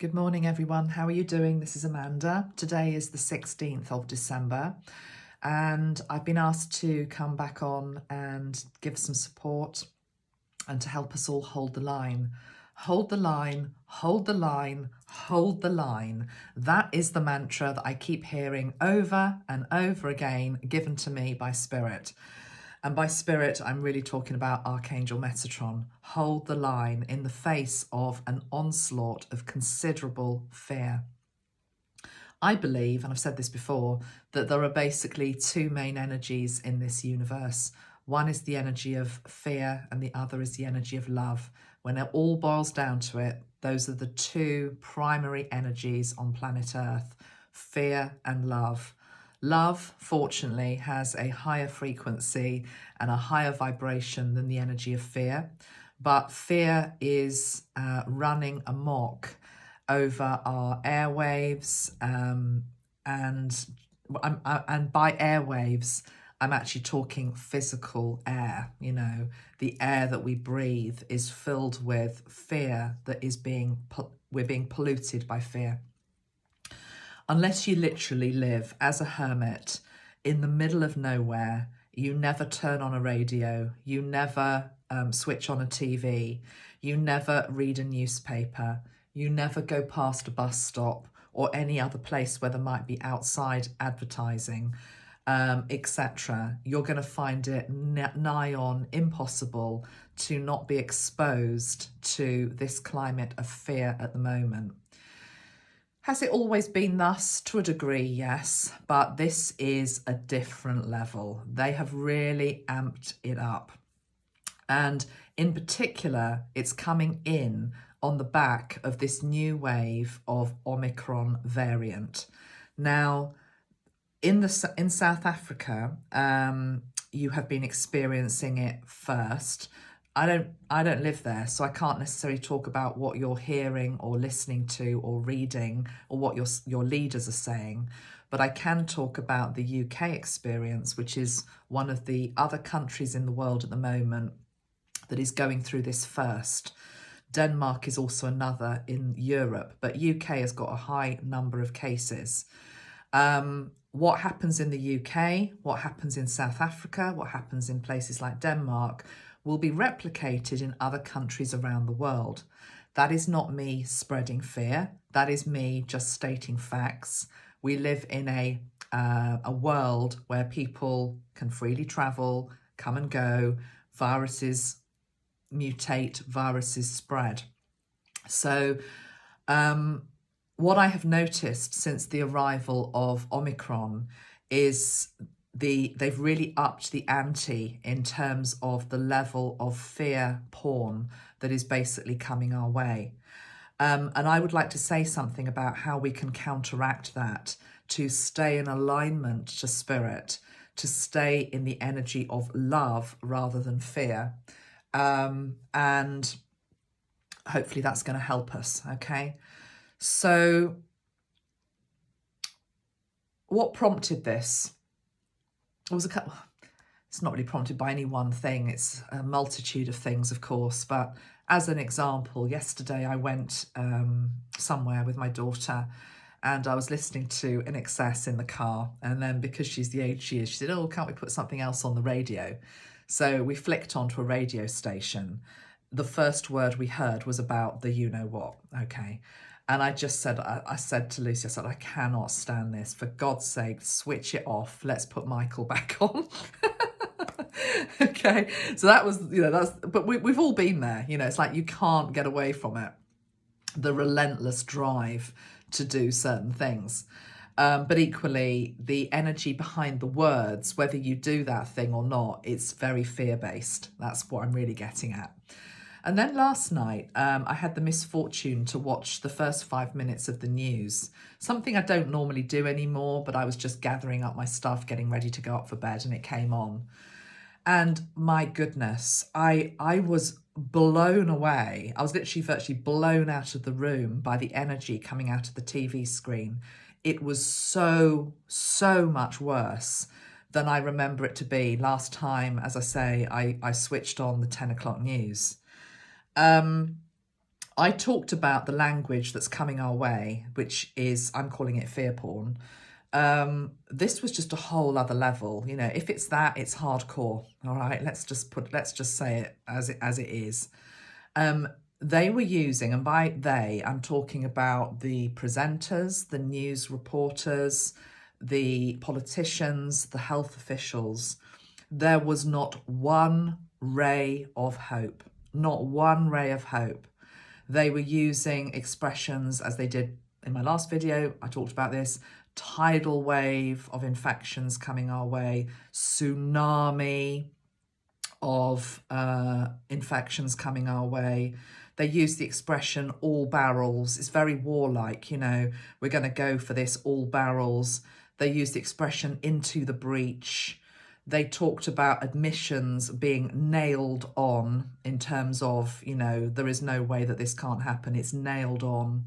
Good morning, everyone. How are you doing? This is Amanda. Today is the 16th of December, and I've been asked to come back on and give some support and to help us all hold the line. Hold the line, hold the line, hold the line. That is the mantra that I keep hearing over and over again, given to me by Spirit. And by Spirit, I'm really talking about Archangel Metatron. Hold the line in the face of an onslaught of considerable fear. I believe, and I've said this before, that there are basically two main energies in this universe. One is the energy of fear and the other is the energy of love. When it all boils down to it, those are the two primary energies on planet Earth, fear and love. Love, fortunately, has a higher frequency and a higher vibration than the energy of fear, but fear is running amok over our airwaves, and by airwaves, I'm actually talking physical air. You know, the air that we breathe is filled with fear that is we're being polluted by fear. Unless you literally live as a hermit in the middle of nowhere, you never turn on a radio, you never switch on a TV, you never read a newspaper, you never go past a bus stop or any other place where there might be outside advertising, etc. You're going to find it nigh on impossible to not be exposed to this climate of fear at the moment. Has it always been thus? To a degree, yes, but this is a different level. They have really amped it up. And in particular, it's coming in on the back of this new wave of Omicron variant. Now, in South Africa, you have been experiencing it first. I don't live there, so I can't necessarily talk about what you're hearing or listening to or reading or what your leaders are saying, but I can talk about the UK experience, which is one of the other countries in the world at the moment that is going through this first. Denmark is also another in Europe, but UK has got a high number of cases. What happens in the UK, what happens in South Africa, what happens in places like Denmark will be replicated in other countries around the world. That is not me spreading fear. That is me just stating facts. We live in a world where people can freely travel, come and go, viruses mutate, viruses spread. So what I have noticed since the arrival of Omicron is they've really upped the ante in terms of the level of fear porn that is basically coming our way. And I would like to say something about how we can counteract that to stay in alignment to Spirit, to stay in the energy of love rather than fear. And hopefully that's going to help us, okay? So what prompted this? It was it's not really prompted by any one thing. It's a multitude of things, of course. But as an example, yesterday I went somewhere with my daughter and I was listening to In Excess in the car. And then because she's the age she is, she said, oh, can't we put something else on the radio? So we flicked onto a radio station. The first word we heard was about the you-know-what, okay? And I just said, I said to Lucy, I said, I cannot stand this. For God's sake, switch it off. Let's put Michael back on. Okay, so that was, but we've all been there. It's like you can't get away from it. The relentless drive to do certain things. But equally, the energy behind the words, whether you do that thing or not, it's very fear-based. That's what I'm really getting at. And then last night, I had the misfortune to watch the first 5 minutes of the news, something I don't normally do anymore, but I was just gathering up my stuff, getting ready to go up for bed, and it came on. And my goodness, I was blown away. I was literally virtually blown out of the room by the energy coming out of the TV screen. It was so much worse than I remember it to be. Last time, as I say, I switched on the 10 o'clock news. I I talked about the language that's coming our way, which is, I'm calling it fear porn. This was just a whole other level. You know, if it's that, it's hardcore. All right, let's just say it as it is. They were using, and by they, I'm talking about the presenters, the news reporters, the politicians, the health officials. There was not one ray of hope, not one ray of hope. They were using expressions, as they did in my last video, I talked about this, tidal wave of infections coming our way, tsunami of infections coming our way. They use the expression all barrels. It's very warlike, you know, we're going to go for this all barrels. They use the expression into the breach. They talked about admissions being nailed on in terms of, you know, there is no way that this can't happen. It's nailed on.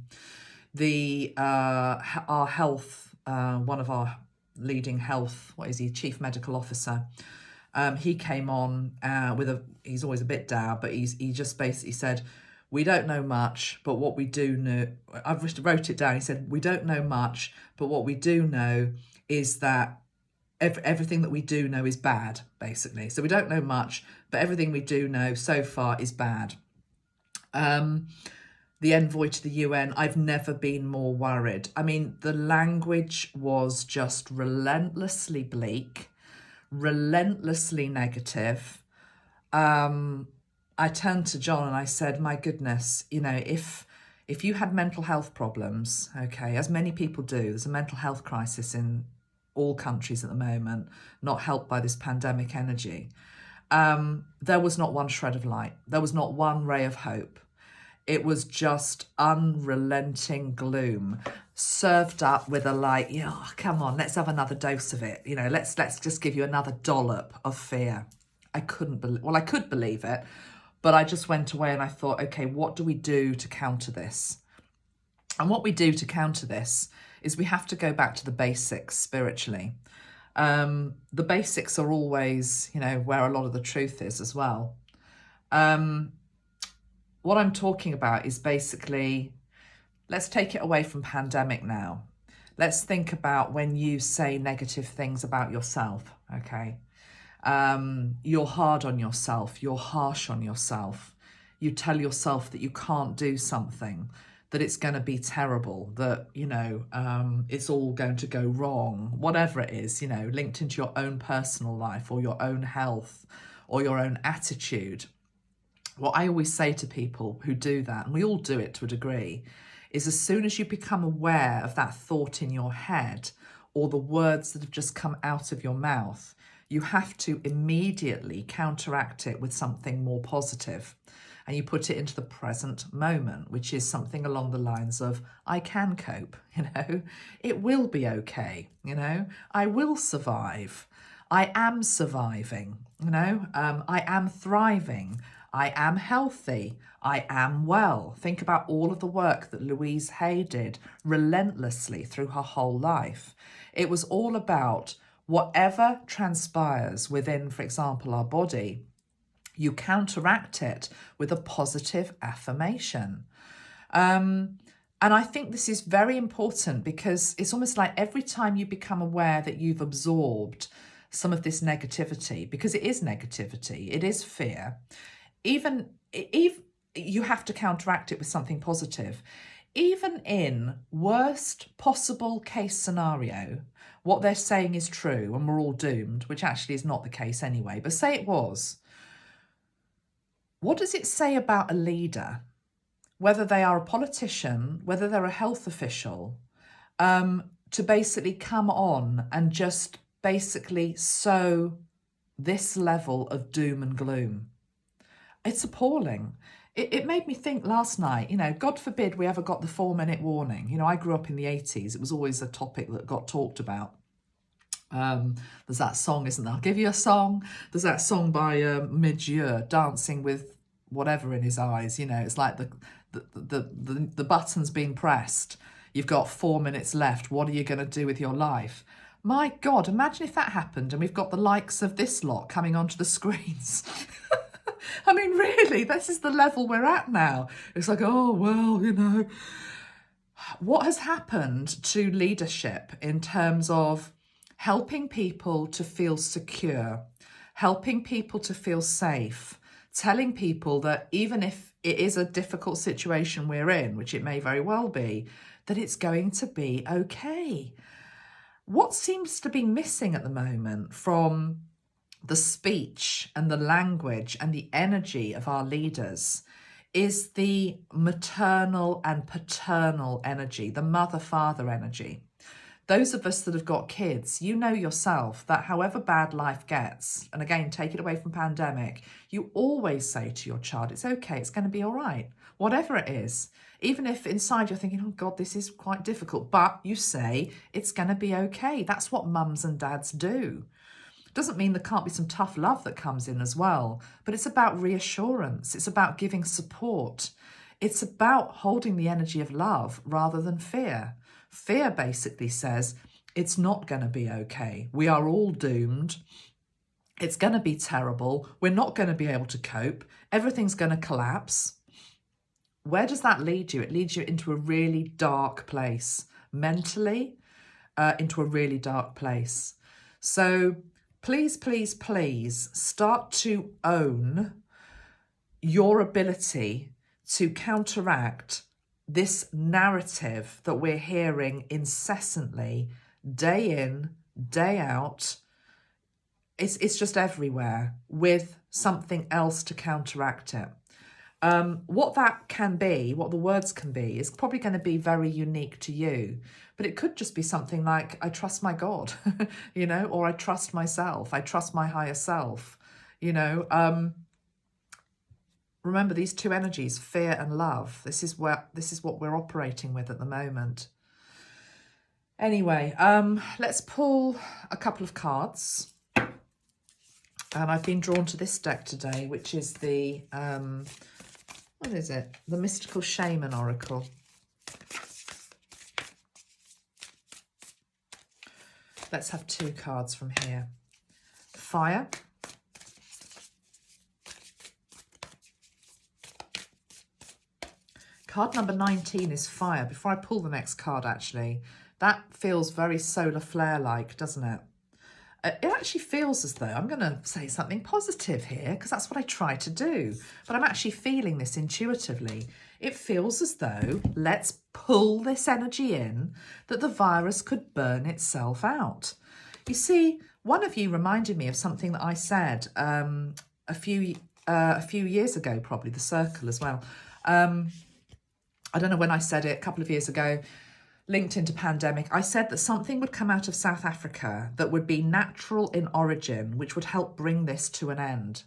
Our health, one of our leading health, chief medical officer, he came on he's always a bit dour, but he just basically said, we don't know much, but what we do know, I've wrote it down. He said, we don't know much, but what we do know is that everything that we do know is bad, basically. So we don't know much, but everything we do know so far is bad. The envoy to the UN, I've never been more worried. I mean, the language was just relentlessly bleak, relentlessly negative. I turned to John and I said, my goodness, you know, if you had mental health problems, okay, as many people do, there's a mental health crisis in all countries at the moment, not helped by this pandemic energy. There was not one shred of light. There was not one ray of hope. It was just unrelenting gloom, served up with a yeah, come on, let's have another dose of it. You know, let's just give you another dollop of fear. I could believe it, but I just went away and I thought, okay, what do we do to counter this? And what we do to counter this is we have to go back to the basics spiritually. The basics are always, you know, where a lot of the truth is as well. What I'm talking about is basically, let's take it away from pandemic now. Let's think about when you say negative things about yourself, okay? You're hard on yourself, you're harsh on yourself. You tell yourself that you can't do something, that it's going to be terrible, that, you know, it's all going to go wrong, whatever it is, you know, linked into your own personal life or your own health or your own attitude. What I always say to people who do that, and we all do it to a degree, is as soon as you become aware of that thought in your head or the words that have just come out of your mouth, you have to immediately counteract it with something more positive. And you put it into the present moment, which is something along the lines of, I can cope, you know, it will be okay, you know, I will survive, I am surviving, you know, I am thriving, I am healthy, I am well. Think about all of the work that Louise Hay did relentlessly through her whole life. It was all about whatever transpires within, for example, our body, you counteract it with a positive affirmation. And I think this is very important because it's almost like every time you become aware that you've absorbed some of this negativity, because it is negativity, it is fear, even if you have to counteract it with something positive. Even in worst possible case scenario, what they're saying is true and we're all doomed, which actually is not the case anyway, but say it was. What does it say about a leader, whether they are a politician, whether they're a health official, to basically come on and just basically sow this level of doom and gloom? It's appalling. It made me think last night, you know, God forbid we ever got the 4-minute warning. You know, I grew up in the 80s. It was always a topic that got talked about. There's that song, isn't there? I'll give you a song. There's that song by Midgeur, Dancing with Whatever in His Eyes. You know, it's like the button's being pressed. You've got 4 minutes left. What are you going to do with your life? My God, imagine if that happened and we've got the likes of this lot coming onto the screens. I mean, really, this is the level we're at now. It's like, oh, well, you know, what has happened to leadership in terms of helping people to feel secure, helping people to feel safe, telling people that even if it is a difficult situation we're in, which it may very well be, that it's going to be okay. What seems to be missing at the moment from the speech and the language and the energy of our leaders is the maternal and paternal energy, the mother-father energy. Those of us that have got kids, you know yourself that however bad life gets, and again, take it away from pandemic, you always say to your child, it's okay, it's going to be all right, whatever it is. Even if inside you're thinking, oh God, this is quite difficult, but you say it's going to be okay. That's what mums and dads do. Doesn't mean there can't be some tough love that comes in as well, but it's about reassurance. It's about giving support. It's about holding the energy of love rather than fear. Fear basically says it's not going to be okay. We are all doomed. It's going to be terrible. We're not going to be able to cope. Everything's going to collapse. Where does that lead you? It leads you into a really dark place, mentally, into a really dark place. So please, please, please start to own your ability to counteract this narrative that we're hearing incessantly, day in, day out. It's just everywhere with something else to counteract it. What that can be, what the words can be, is probably going to be very unique to you. But it could just be something like, I trust my God, you know, or I trust myself, I trust my higher self, you know. Remember these two energies, fear and love. This is what we're operating with at the moment. Anyway, let's pull a couple of cards. And I've been drawn to this deck today, which is the, what is it? The Mystical Shaman Oracle. Let's have two cards from here. Fire. Card number 19 is fire. Before I pull the next card, actually, that feels very solar flare-like, doesn't it? It actually feels as though, I'm going to say something positive here, because that's what I try to do. But I'm actually feeling this intuitively. It feels as though, let's pull this energy in, that the virus could burn itself out. You see, one of you reminded me of something that I said a few years ago, probably, the circle as well. I don't know when I said it, a couple of years ago, linked into pandemic. I said that something would come out of South Africa that would be natural in origin, which would help bring this to an end.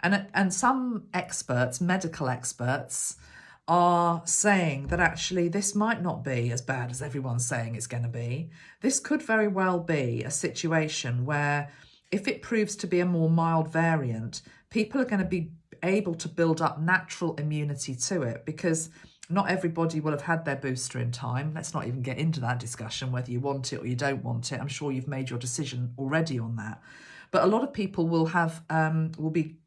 And some experts, medical experts, are saying that actually this might not be as bad as everyone's saying it's going to be. This could very well be a situation where if it proves to be a more mild variant, people are going to be able to build up natural immunity to it, because not everybody will have had their booster in time. Let's not even get into that discussion, whether you want it or you don't want it. I'm sure you've made your decision already on that. But a lot of people will have, will be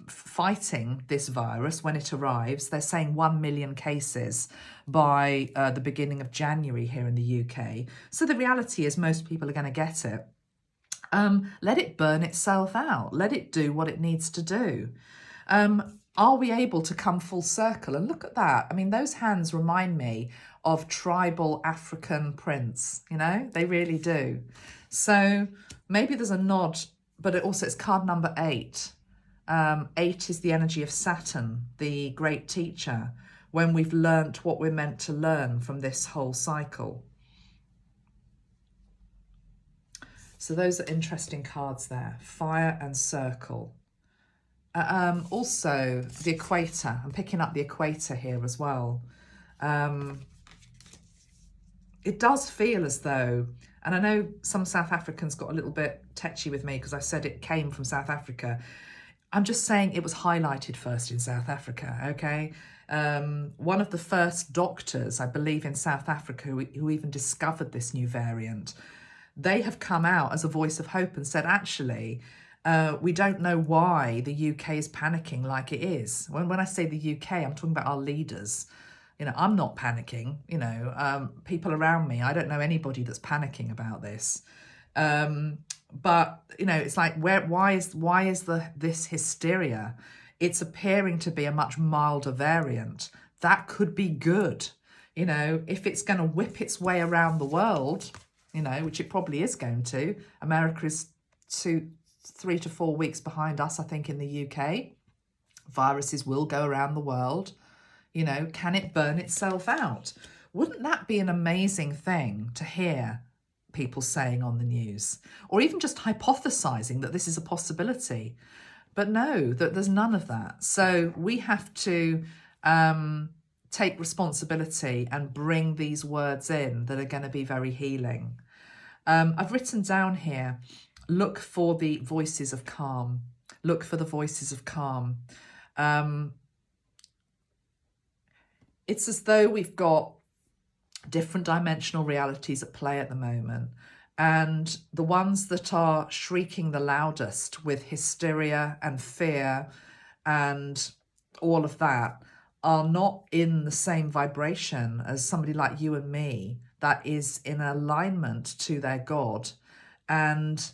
fighting this virus when it arrives. They're saying 1 million cases by the beginning of January here in the UK. So the reality is most people are going to get it. Let it burn itself out. Let it do what it needs to do. Are we able to come full circle? And look at that. I mean, those hands remind me of tribal African prints, you know, they really do. So maybe there's a nod, but it's card number 8. 8 is the energy of Saturn, the great teacher, when we've learnt what we're meant to learn from this whole cycle. So those are interesting cards there, fire and circle. Also, the equator. I'm picking up the equator here as well. It does feel as though, and I know some South Africans got a little bit tetchy with me because I said it came from South Africa. I'm just saying it was highlighted first in South Africa, okay? One of the first doctors, I believe, in South Africa who even discovered this new variant, they have come out as a voice of hope and said, actually, We don't know why the UK is panicking like it is. When I say the UK, I'm talking about our leaders. I'm not panicking. People around me, I don't know anybody that's panicking about this. But it's like, why is this hysteria? It's appearing to be a much milder variant. That could be good. If it's going to whip its way around the world, which it probably is going to. America is 3 to 4 weeks behind us, I think, in the UK. Viruses will go around the world. Can it burn itself out? Wouldn't that be an amazing thing to hear people saying on the news, or even just hypothesizing that this is a possibility? But no, there's none of that. So we have to take responsibility and bring these words in that are going to be very healing. I've written down here, look for the voices of calm. Look for the voices of calm. It's as though we've got different dimensional realities at play at the moment. And the ones that are shrieking the loudest with hysteria and fear and all of that are not in the same vibration as somebody like you and me that is in alignment to their God, and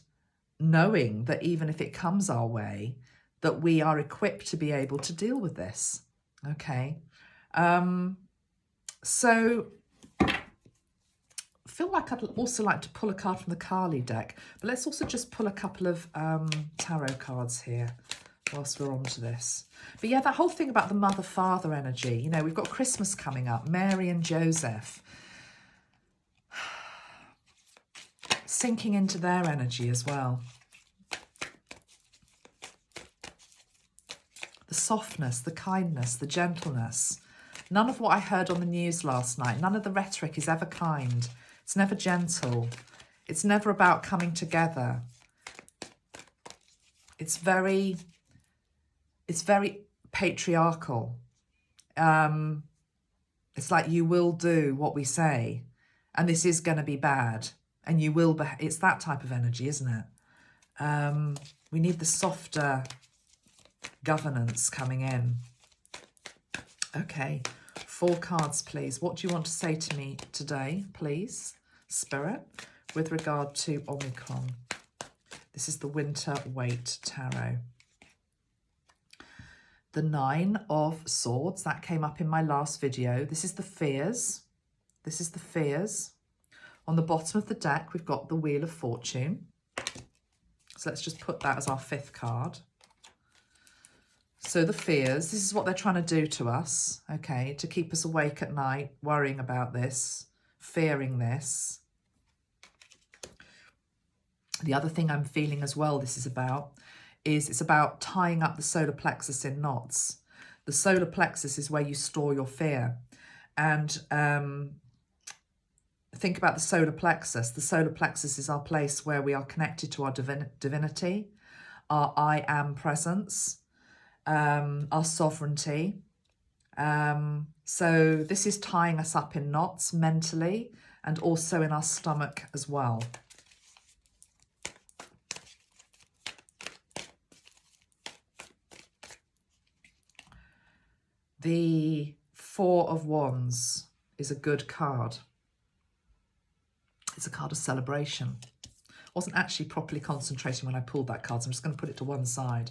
knowing that even if it comes our way, that we are equipped to be able to deal with this. Okay. So I feel like I'd also like to pull a card from the Kali deck, but let's also just pull a couple of tarot cards here whilst we're on to this. But yeah, that whole thing about the mother-father energy, we've got Christmas coming up, Mary and Joseph, sinking into their energy as well. The softness, the kindness, the gentleness. None of what I heard on the news last night, none of the rhetoric is ever kind. It's never gentle. It's never about coming together. It's very patriarchal. It's like, you will do what we say, and this is going to be bad, and you will it's that type of energy, isn't it? We need the softer governance coming in. Okay, 4 cards, please. What do you want to say to me today, please, Spirit, with regard to Omicron? This is the Winter Wait Tarot. The 9 of Swords, that came up in my last video. This is the fears. This is the fears. On the bottom of the deck, we've got the Wheel of Fortune. So let's just put that as our 5th card. So the fears, this is what they're trying to do to us, okay, to keep us awake at night, worrying about this, fearing this. The other thing I'm feeling as well this is about is it's about tying up the solar plexus in knots. The solar plexus is where you store your fear. And think about the solar plexus. The solar plexus is our place where we are connected to our divinity, our I am presence, our sovereignty. So this is tying us up in knots mentally and also in our stomach as well. The 4 of Wands is a good card. It's a card of celebration. I wasn't actually properly concentrating when I pulled that card, so I'm just going to put it to one side.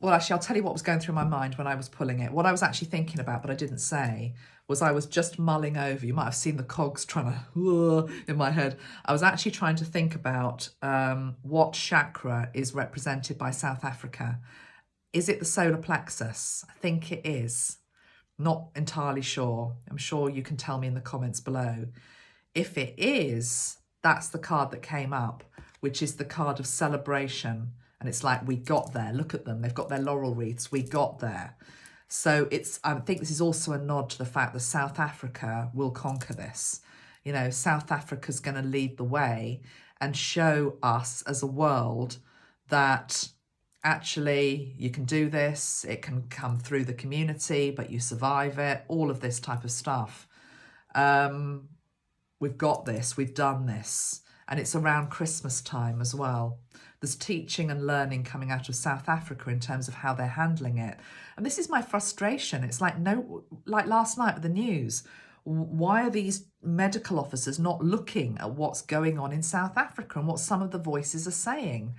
Well, actually, I'll tell you what was going through my mind when I was pulling it. What I was actually thinking about, but I didn't say, was I was just mulling over. You might have seen the cogs trying to in my head. I was actually trying to think about what chakra is represented by South Africa. Is it the solar plexus? I think it is. Not entirely sure. I'm sure you can tell me in the comments below. If it is, that's the card that came up, which is the card of celebration. And it's like, we got there. Look at them. They've got their laurel wreaths. We got there. So I think this is also a nod to the fact that South Africa will conquer this. South Africa's going to lead the way and show us as a world that actually you can do this. It can come through the community, but you survive it. All of this type of stuff. We've got this. We've done this. and it's around Christmas time as well. There's teaching and learning coming out of South Africa in terms of how they're handling it. And this is my frustration. It's like, no, like last night with the news, why are these medical officers not looking at what's going on in South Africa and what some of the voices are saying?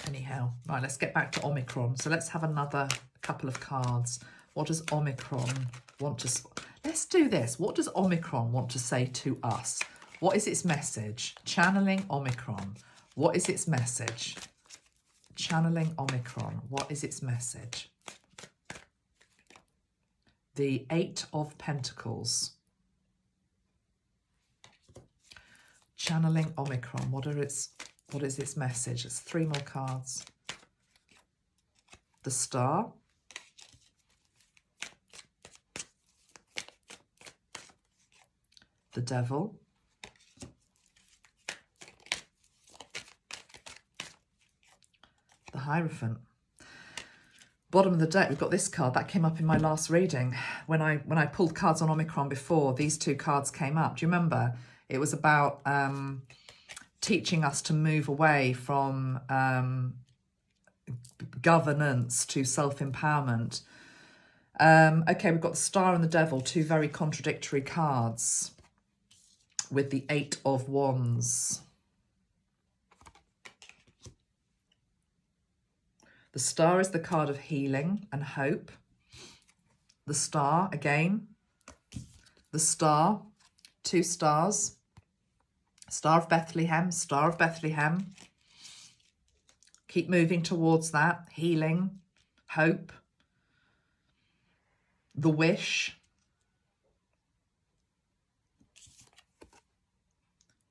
Anyhow, right, let's get back to Omicron. So let's have another couple of cards. What does Omicron want to... Let's do this. What does Omicron want to say to us? What is its message? Channeling Omicron. What is its message? Channeling Omicron. What is its message? The Eight of Pentacles. Channeling Omicron. What is its message? It's 3 more cards. The Star. The Devil. The Hierophant. Bottom of the deck, we've got this card that came up in my last reading. When I pulled cards on Omicron before, these 2 cards came up. Do you remember? It was about teaching us to move away from governance to self-empowerment. Okay, we've got the Star and the Devil, 2 very contradictory cards with the 8 of Wands. The Star is the card of healing and hope. The Star, again. The Star, 2 stars. Star of Bethlehem, Star of Bethlehem. Keep moving towards that. Healing, hope. The Wish.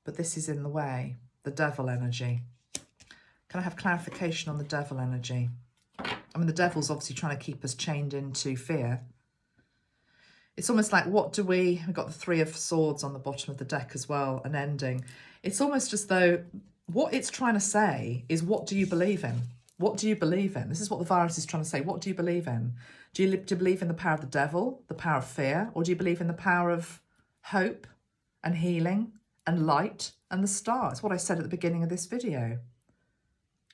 But this is in the way. The Devil energy. Can I have clarification on the Devil energy? I mean, the Devil's obviously trying to keep us chained into fear. It's almost like, we've got the 3 of Swords on the bottom of the deck as well, an ending. It's almost as though what it's trying to say is, what do you believe in? What do you believe in? This is what the virus is trying to say. What do you believe in? Do you believe in the power of the devil, the power of fear, or do you believe in the power of hope and healing and light and the star? It's what I said at the beginning of this video.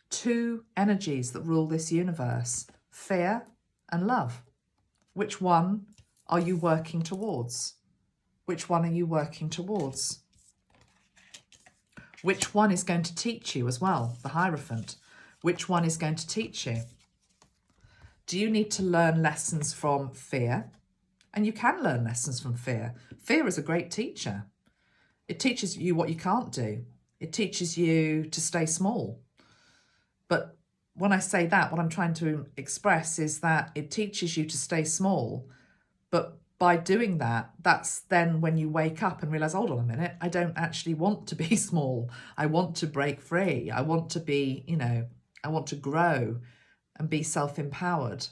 2 energies that rule this universe, fear and love. Which one are you working towards? Which one are you working towards? Which one is going to teach you as well? The Hierophant. Which one is going to teach you? Do you need to learn lessons from fear? And you can learn lessons from fear. Fear is a great teacher. It teaches you what you can't do. It teaches you to stay small. But when I say that, what I'm trying to express is that it teaches you to stay small. But by doing that, that's then when you wake up and realize, hold on a minute, I don't actually want to be small. I want to break free. I want to be, I want to grow and be self-empowered.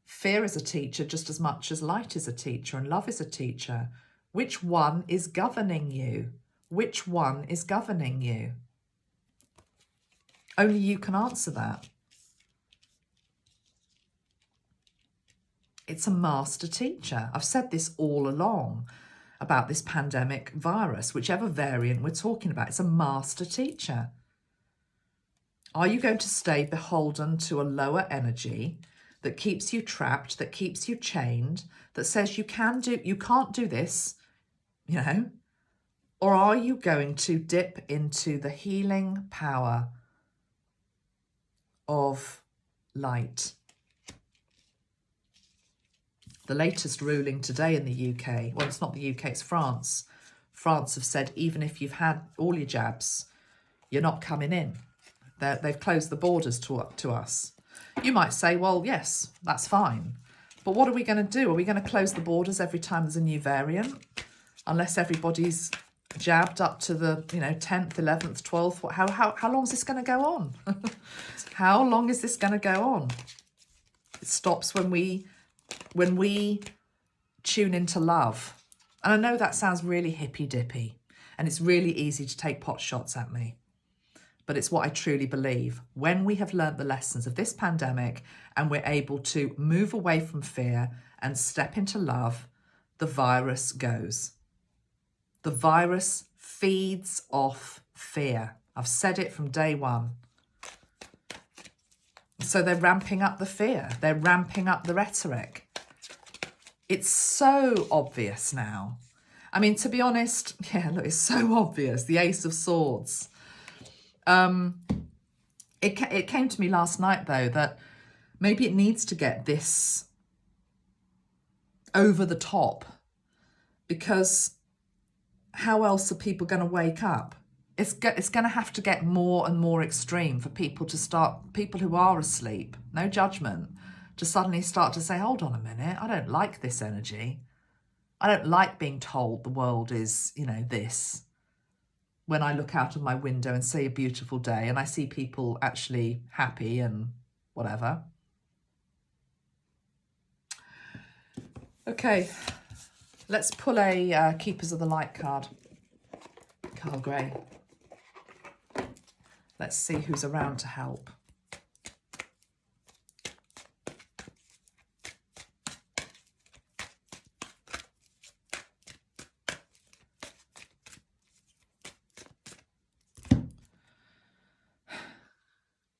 Fear is a teacher just as much as light is a teacher and love is a teacher. Which one is governing you? Which one is governing you? Only you can answer that. It's a master teacher. I've said this all along about this pandemic virus, whichever variant we're talking about. It's a master teacher. Are you going to stay beholden to a lower energy that keeps you trapped, that keeps you chained, that says you can't do this, Or are you going to dip into the healing power of light? The latest ruling today in the UK, well, it's not the UK, it's France. France have said, even if you've had all your jabs, you're not coming in. They've closed the borders to us. You might say, well, yes, that's fine. But what are we going to do? Are we going to close the borders every time there's a new variant? Unless everybody's jabbed up to the 10th, 11th, 12th. How long is this going to go on? How long is this going to go on? It stops when we tune into love. And I know that sounds really hippy-dippy and it's really easy to take pot shots at me. But it's what I truly believe. When we have learnt the lessons of this pandemic and we're able to move away from fear and step into love, the virus goes. The virus feeds off fear. I've said it from day one. So they're ramping up the fear. They're ramping up the rhetoric. It's so obvious now. I mean, to be honest, yeah, look, it's so obvious. The Ace of Swords. It came to me last night, though, that maybe it needs to get this over the top, because how else are people going to wake up? It's going to have to get more and more extreme for people to start, people who are asleep, no judgment, to suddenly start to say, hold on a minute, I don't like this energy. I don't like being told the world is, you know, this. When I look out of my window and see a beautiful day and I see people actually happy and whatever. Okay, let's pull a Keepers of the Light card. Carl Gray. Let's see who's around to help.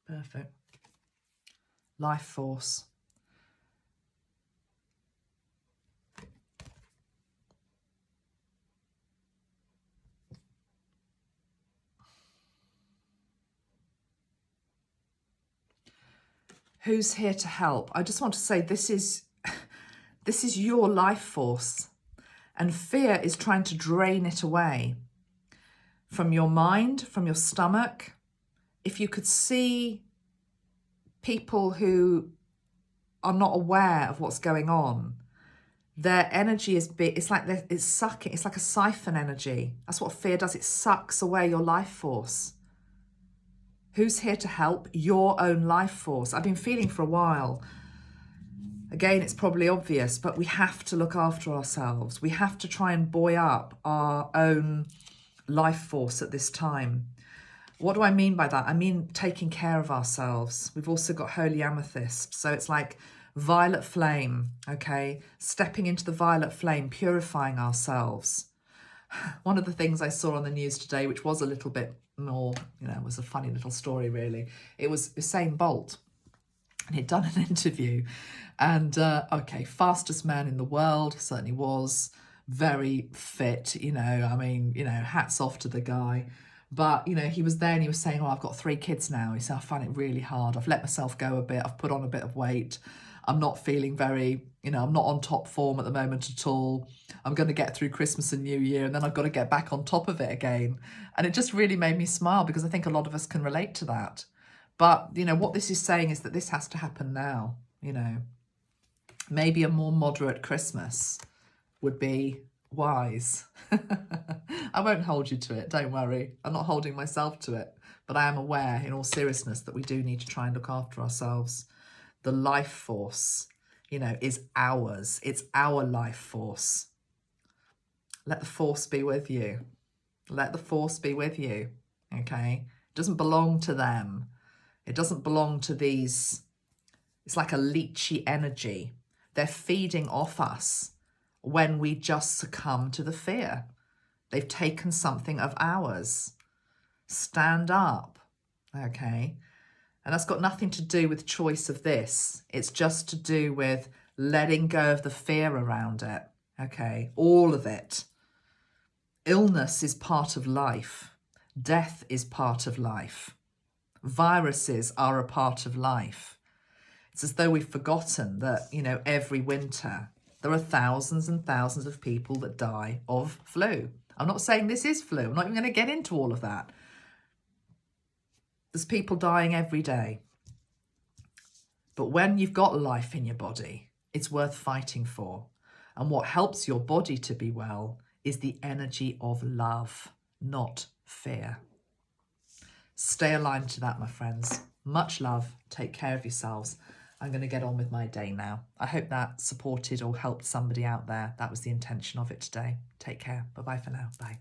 Perfect. Life force. Who's here to help? I just want to say this is your life force, and fear is trying to drain it away from your mind, from your stomach. If you could see people who are not aware of what's going on, their energy is big. It's like it's sucking. It's like a siphon energy. That's what fear does. It sucks away your life force. Who's here to help? Your own life force. I've been feeling for a while. Again, it's probably obvious, but we have to look after ourselves. We have to try and buoy up our own life force at this time. What do I mean by that? I mean taking care of ourselves. We've also got Holy Amethyst. So it's like violet flame, okay? Stepping into the violet flame, purifying ourselves. One of the things I saw on the news today, which was a little bit more, you know, it was a funny little story really. It was Usain Bolt, and he'd done an interview, and okay, fastest man in the world, certainly was, very fit, you know, I mean, you know, hats off to the guy. But, you know, he was there and he was saying, oh, I've got 3 kids now. He said, I find it really hard. I've let myself go a bit. I've put on a bit of weight. I'm not feeling very, you know, I'm not on top form at the moment at all. I'm going to get through Christmas and New Year, and then I've got to get back on top of it again. And it just really made me smile, because I think a lot of us can relate to that. But, you know, what this is saying is that this has to happen now, you know. Maybe a more moderate Christmas would be wise. I won't hold you to it, don't worry. I'm not holding myself to it, but I am aware in all seriousness that we do need to try and look after ourselves. The life force, you know, is ours. It's our life force. Let the force be with you. Let the force be with you, okay? It doesn't belong to them. It doesn't belong to these. It's like a leechy energy. They're feeding off us when we just succumb to the fear. They've taken something of ours. Stand up, okay? And that's got nothing to do with choice of this. It's just to do with letting go of the fear around it, okay? All of it. Illness is part of life. Death is part of life. Viruses are a part of life. It's as though we've forgotten that, you know, every winter there are thousands and thousands of people that die of flu. I'm not saying this is flu. I'm not even going to get into all of that. There's people dying every day. But when you've got life in your body, it's worth fighting for. And what helps your body to be well is the energy of love, not fear. Stay aligned to that, my friends. Much love. Take care of yourselves. I'm going to get on with my day now. I hope that supported or helped somebody out there. That was the intention of it today. Take care. Bye-bye for now. Bye.